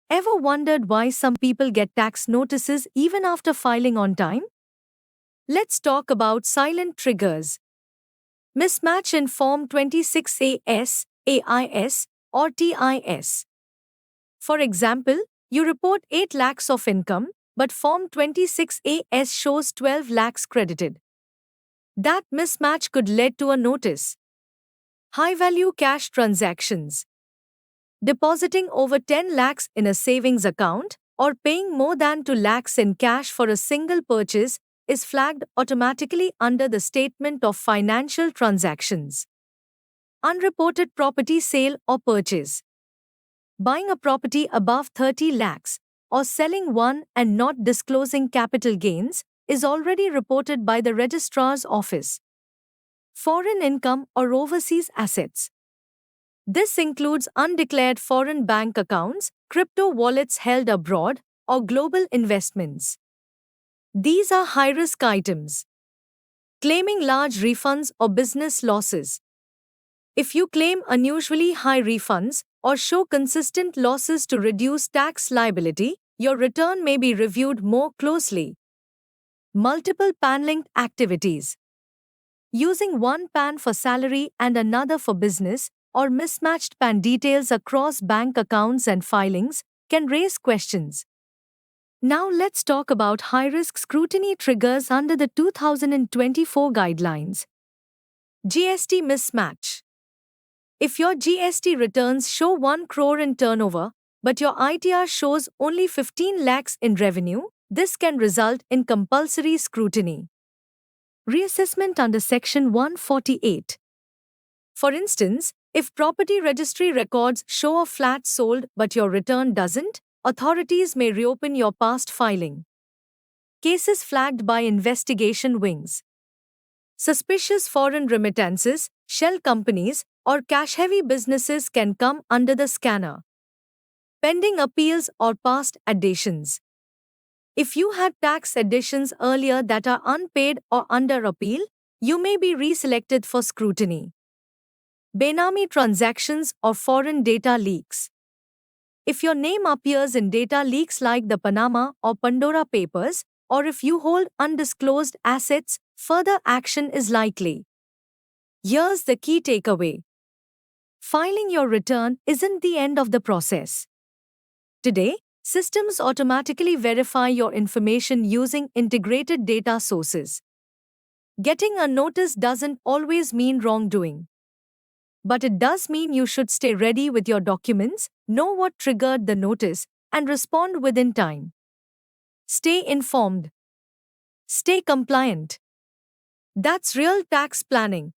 Ever wondered why some people get tax notices even after filing on time? Let's talk about silent triggers. Mismatch in Form 26AS, AIS, or TIS. For example, you report 8 lakhs of income, but Form 26AS shows 12 lakhs credited. That mismatch could lead to a notice. High value cash transactions. Depositing over 10 lakhs in a savings account or paying more than 2 lakhs in cash for a single purchase is flagged automatically under the Statement of Financial Transactions. Unreported property sale or purchase. Buying a property above 30 lakhs or selling one and not disclosing capital gains is already reported by the registrar's office. Foreign income or overseas assets. This includes undeclared foreign bank accounts, crypto wallets held abroad, or global investments. These are high-risk items. Claiming large refunds or business losses. If you claim unusually high refunds or show consistent losses to reduce tax liability, your return may be reviewed more closely. Multiple PAN-linked activities. Using one PAN for salary and another for business, or mismatched PAN details across bank accounts and filings, can raise questions. Now let's talk about high-risk scrutiny triggers under the 2024 guidelines. GST mismatch. If your GST returns show 1 crore in turnover, but your ITR shows only 15 lakhs in revenue, this can result in compulsory scrutiny. Reassessment under Section 148. For instance, if property registry records show a flat sold but your return doesn't, authorities may reopen your past filing. Cases flagged by investigation wings. Suspicious foreign remittances, shell companies, or cash-heavy businesses can come under the scanner. Pending appeals or past additions. If you had tax additions earlier that are unpaid or under appeal, you may be reselected for scrutiny. Benami transactions or foreign data leaks. If your name appears in data leaks like the Panama or Pandora Papers, or if you hold undisclosed assets, further action is likely. Here's the key takeaway. Filing your return isn't the end of the process. Today, systems automatically verify your information using integrated data sources. Getting a notice doesn't always mean wrongdoing. But it does mean you should stay ready with your documents, know what triggered the notice, and respond within time. Stay informed. Stay compliant. That's real tax planning.